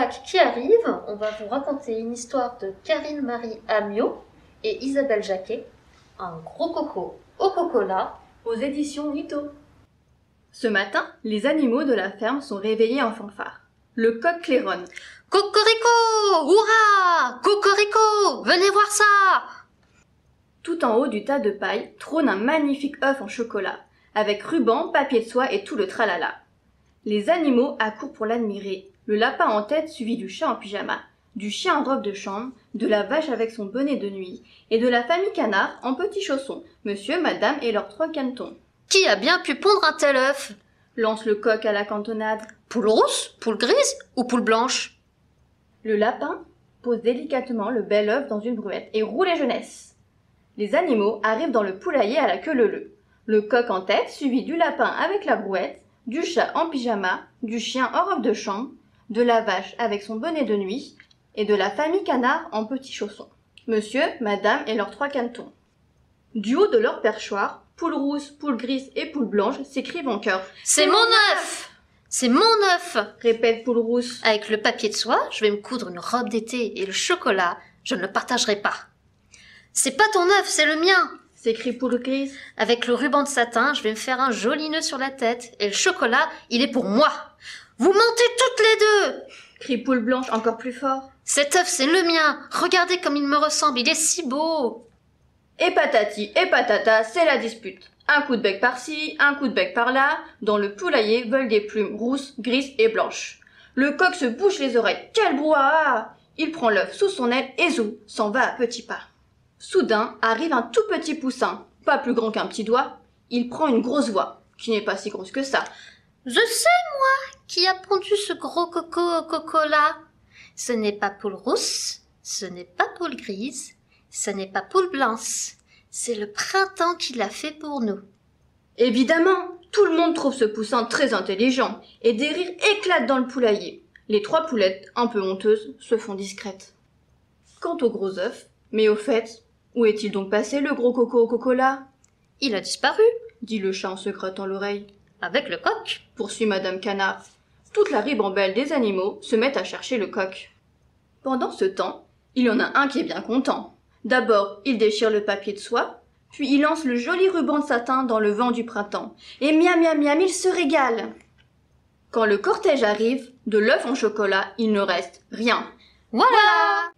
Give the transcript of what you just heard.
Pâques qui arrive, on va vous raconter une histoire de Karine-Marie Amiot et Isabelle Jacquet, un gros coco au cocola, aux éditions Vito. Ce matin, les animaux de la ferme sont réveillés en fanfare. Le coq claironne. Cocorico! Hurrah! Cocorico! Venez voir ça! Tout en haut du tas de paille trône un magnifique œuf en chocolat, avec ruban, papier de soie et tout le tralala. Les animaux accourent pour l'admirer, le lapin en tête suivi du chat en pyjama, du chien en robe de chambre, de la vache avec son bonnet de nuit, et de la famille canard en petits chaussons, monsieur, madame et leurs 3 canetons. Qui a bien pu pondre un tel œuf? Lance le coq à la cantonade. Poule rousse, poule grise ou poule blanche? Le lapin pose délicatement le bel œuf dans une brouette et roule les jeunesses. Les animaux arrivent dans le poulailler à la queue leu-leu. Le coq en tête, suivi du lapin avec la brouette, du chat en pyjama, du chien en robe de chambre, de la vache avec son bonnet de nuit et de la famille canard en petits chaussons. Monsieur, madame et leurs 3 canetons. Du haut de leur perchoir, poule rousse, poule grise et poule blanche s'écrivent en chœur. « C'est mon œuf! C'est mon œuf !» répète poule rousse. Avec le papier de soie, je vais me coudre une robe d'été et le chocolat, je ne le partagerai pas. C'est pas ton œuf, c'est le mien! S'écrie poule grise. Avec le ruban de satin, je vais me faire un joli nœud sur la tête et le chocolat, il est pour moi! Vous mentez toutes les deux! Crie poule blanche encore plus fort. Cet œuf, c'est le mien! Regardez comme il me ressemble, il est si beau! Et patati et patata, c'est la dispute. Un coup de bec par-ci, un coup de bec par-là. Dans le poulailler veulent des plumes rousses, grises et blanches. Le coq se bouche les oreilles. Quel brouhaha! Il prend l'œuf sous son aile et zou, s'en va à petits pas. Soudain arrive un tout petit poussin, pas plus grand qu'un petit doigt. Il prend une grosse voix, qui n'est pas si grosse que ça. Je sais, moi, qui a pondu ce gros coco au cocola. Ce n'est pas poule rousse, ce n'est pas poule grise, ce n'est pas poule blanche. C'est le printemps qui l'a fait pour nous. Évidemment, tout le monde trouve ce poussin très intelligent, et des rires éclatent dans le poulailler. Les 3 poulettes, un peu honteuses, se font discrètes. Quant au gros œuf, mais au fait, où est-il donc passé le gros coco au cocola? Il a disparu, dit le chat en se grattant l'oreille. avec le coq, poursuit Madame Canard. Toute la ribambelle des animaux se met à chercher le coq. Pendant ce temps, il y en a un qui est bien content. D'abord, il déchire le papier de soie, puis il lance le joli ruban de satin dans le vent du printemps. Et miam miam miam, il se régale. Quand le cortège arrive, de l'œuf en chocolat, il ne reste rien. voilà!